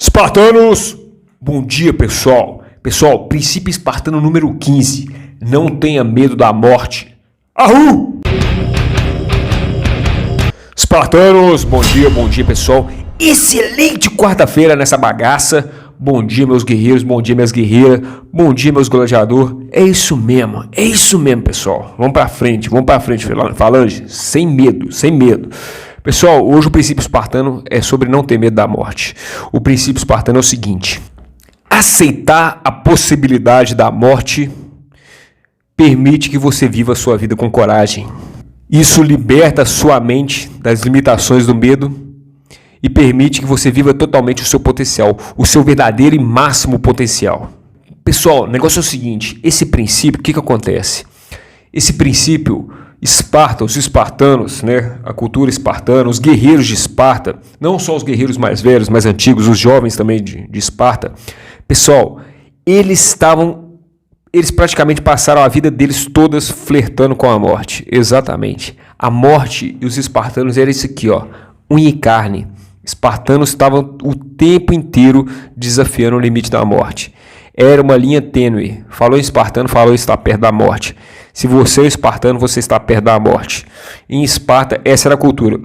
Espartanos! Bom dia, pessoal. Pessoal, princípio espartano número 15. Não tenha medo da morte. Ahu! Espartanos, bom dia, pessoal. Excelente quarta-feira nessa bagaça. Bom dia, meus guerreiros, bom dia, minhas guerreiras. Bom dia, meus gladiadores. É isso mesmo, pessoal. Vamos pra frente, falange. Sem medo. Pessoal, hoje o princípio espartano é sobre não ter medo da morte. O princípio espartano é o seguinte: aceitar a possibilidade da morte permite que você viva a sua vida com coragem. Isso liberta sua mente das limitações do medo e permite que você viva totalmente o seu potencial, o seu verdadeiro e máximo potencial. Pessoal, o negócio é o seguinte: esse princípio, o que acontece? Esse princípio, Esparta, os espartanos, né, a cultura espartana, os guerreiros de Esparta, não só os guerreiros mais velhos, mais antigos, os jovens também de Esparta, pessoal, eles praticamente passaram a vida deles todas flertando com a morte. Exatamente. A morte e os espartanos era isso aqui, ó, unha e carne. Espartanos estavam o tempo inteiro desafiando o limite da morte. Era uma linha tênue. Falou em espartano, falou estar perto da morte. Se você é espartano, você está perto da morte. Em Esparta, essa era a cultura.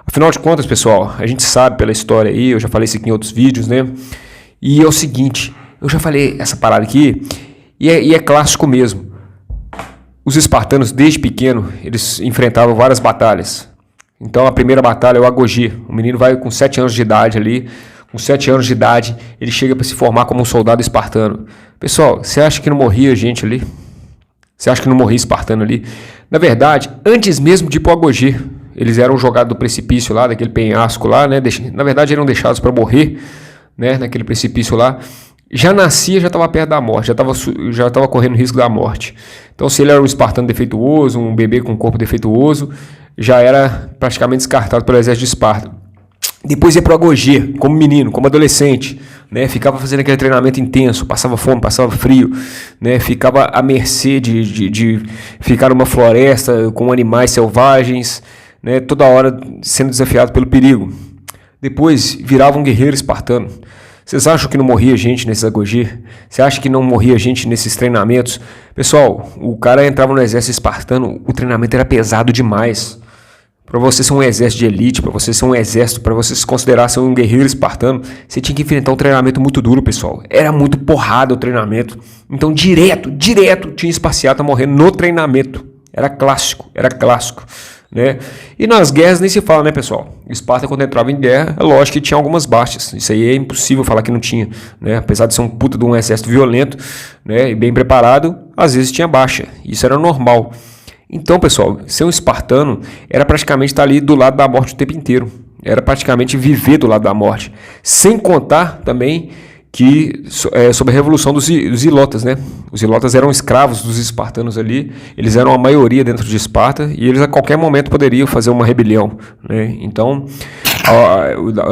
Afinal de contas, pessoal, a gente sabe pela história aí, eu já falei isso aqui em outros vídeos, né? E é o seguinte, eu já falei essa parada aqui, e é clássico mesmo. Os espartanos, desde pequeno, eles enfrentavam várias batalhas. Então, a primeira batalha é o Agogi. O menino vai com 7 anos de idade ali. Com 7 anos de idade, ele chega para se formar como um soldado espartano. Pessoal, você acha que não morria gente ali? Você acha que não morria espartano ali? Na verdade, antes mesmo de ir para o Agogi, eles eram jogados do precipício lá, daquele penhasco lá, né? Na verdade, eram deixados para morrer, né? Naquele precipício lá. Já nascia, já estava perto da morte, já estava correndo risco da morte. Então, se ele era um espartano defeituoso, um bebê com corpo defeituoso, já era praticamente descartado pelo exército de Esparta. Depois ia para o Agogi, como menino, como adolescente, né? Ficava fazendo aquele treinamento intenso, passava fome, passava frio, né? Ficava à mercê de ficar numa floresta com animais selvagens, né? Toda hora sendo desafiado pelo perigo. Depois virava um guerreiro espartano. Vocês acham que não morria gente nesses Agogi? Você acha que não morria gente nesses treinamentos? Pessoal, o cara entrava no exército espartano, o treinamento era pesado demais. Para você ser um exército de elite, para você ser um exército, para você se considerar ser um guerreiro espartano, você tinha que enfrentar um treinamento muito duro, pessoal. Era muito porrada o treinamento. Então, direto, tinha esparciata morrendo no treinamento. Era clássico, né? E nas guerras nem se fala, né, pessoal? Esparta, quando entrava em guerra, é lógico que tinha algumas baixas. Isso aí é impossível falar que não tinha, né? Apesar de ser um puta de um exército violento, né, e bem preparado, às vezes tinha baixa. Isso era normal. Então, pessoal, ser um espartano era praticamente estar ali do lado da morte o tempo inteiro. Era praticamente viver do lado da morte. Sem contar também que sobre a revolução dos ilotas, né? Os ilotas eram escravos dos espartanos ali. Eles eram a maioria dentro de Esparta e eles a qualquer momento poderiam fazer uma rebelião, né? Então,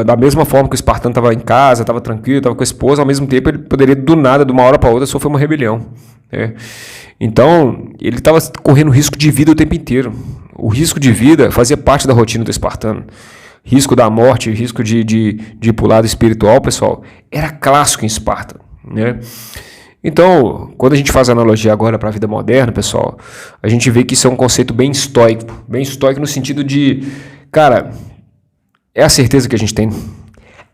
da mesma forma que o espartano estava em casa, estava tranquilo, estava com a esposa, ao mesmo tempo ele poderia do nada, de uma hora para outra, sofrer uma rebelião, né? Então, ele estava correndo risco de vida o tempo inteiro. O risco de vida fazia parte da rotina do espartano. Risco da morte, risco de ir para o lado espiritual, pessoal, era clássico em Esparta, né? Então, quando a gente faz analogia agora para a vida moderna, pessoal, a gente vê que isso é um conceito bem estoico no sentido de, cara, é a certeza que a gente tem.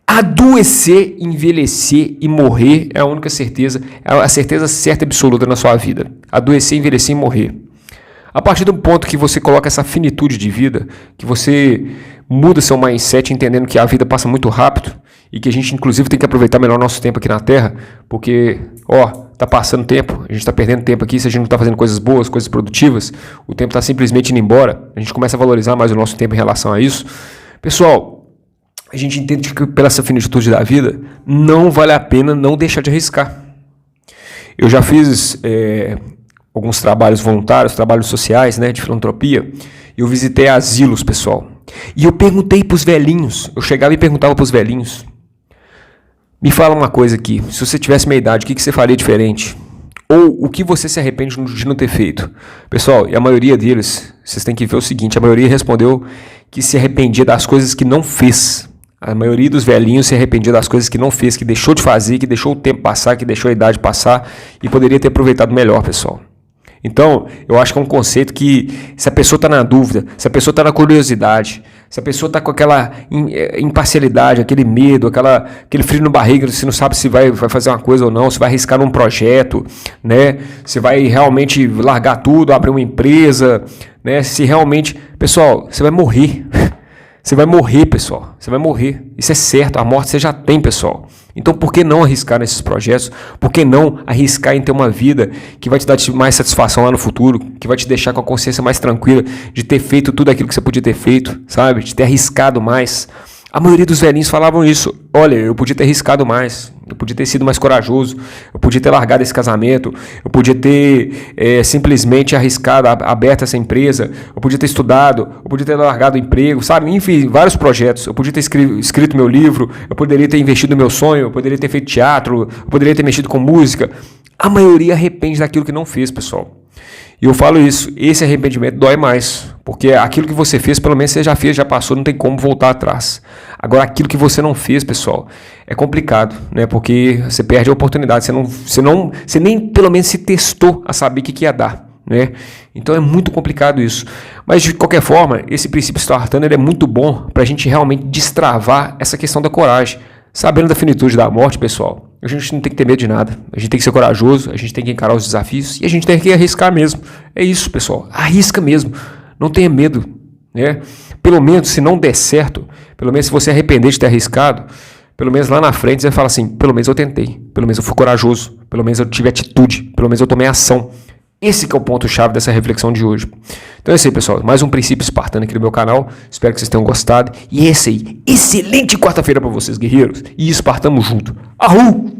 Adoecer, envelhecer e morrer é a única certeza, é a certeza certa e absoluta na sua vida. Adoecer, envelhecer e morrer. A partir do ponto que você coloca essa finitude de vida, que você muda seu mindset entendendo que a vida passa muito rápido e que a gente inclusive tem que aproveitar melhor o nosso tempo aqui na Terra, porque, tá passando tempo, a gente está perdendo tempo aqui, se a gente não está fazendo coisas boas, coisas produtivas, o tempo está simplesmente indo embora, a gente começa a valorizar mais o nosso tempo em relação a isso. Pessoal, a gente entende que pela essa finitude da vida, não vale a pena não deixar de arriscar. Eu já fiz alguns trabalhos voluntários, trabalhos sociais, né, de filantropia. Eu visitei asilos, pessoal. E eu perguntei para os velhinhos, eu chegava e perguntava para os velhinhos: me fala uma coisa aqui, se você tivesse minha idade, o que você faria diferente? Ou o que você se arrepende de não ter feito? Pessoal, e a maioria deles, vocês têm que ver o seguinte, a maioria respondeu que se arrependia das coisas que não fez. A maioria dos velhinhos se arrependia das coisas que não fez, que deixou de fazer, que deixou o tempo passar, que deixou a idade passar e poderia ter aproveitado melhor, pessoal. Então, eu acho que é um conceito que, se a pessoa está na dúvida, se a pessoa está na curiosidade, se a pessoa está com aquela imparcialidade, aquele medo, aquele frio no barriga, se não sabe se vai fazer uma coisa ou não, se vai arriscar num projeto, né? Se vai realmente largar tudo, abrir uma empresa, né? Se realmente... Pessoal, você vai morrer. Você vai morrer, pessoal. Você vai morrer. Isso é certo. A morte você já tem, pessoal. Então, por que não arriscar nesses projetos? Por que não arriscar em ter uma vida que vai te dar mais satisfação lá no futuro? Que vai te deixar com a consciência mais tranquila de ter feito tudo aquilo que você podia ter feito, sabe? De ter arriscado mais. A maioria dos velhinhos falavam isso. Olha, eu podia ter arriscado mais. Eu podia ter sido mais corajoso. Eu podia ter largado esse casamento. Eu podia ter simplesmente arriscado, aberto essa empresa. Eu podia ter estudado. Eu podia ter largado o emprego, sabe? Enfim, vários projetos. Eu podia ter escrito meu livro. Eu poderia ter investido no meu sonho. Eu poderia ter feito teatro. Eu poderia ter mexido com música. A maioria arrepende daquilo que não fez, pessoal. E eu falo isso, esse arrependimento dói mais, porque aquilo que você fez, pelo menos você já fez, já passou, não tem como voltar atrás. Agora, aquilo que você não fez, pessoal, é complicado, né? Porque você perde a oportunidade, você nem pelo menos se testou a saber o que ia dar, né? Então é muito complicado isso. Mas de qualquer forma, esse princípio espartano ele é muito bom para a gente realmente destravar essa questão da coragem. Sabendo da finitude da morte, pessoal, a gente não tem que ter medo de nada. A gente tem que ser corajoso, a gente tem que encarar os desafios e a gente tem que arriscar mesmo. É isso, pessoal. Arrisca mesmo. Não tenha medo, né? Pelo menos, se não der certo, pelo menos se você arrepender de ter arriscado, pelo menos lá na frente você fala assim, pelo menos eu tentei, pelo menos eu fui corajoso, pelo menos eu tive atitude, pelo menos eu tomei ação. Esse que é o ponto-chave dessa reflexão de hoje. Então é isso aí, pessoal. Mais um princípio espartano aqui no meu canal. Espero que vocês tenham gostado. E esse aí, excelente quarta-feira para vocês, guerreiros. E espartamos junto. Ahul!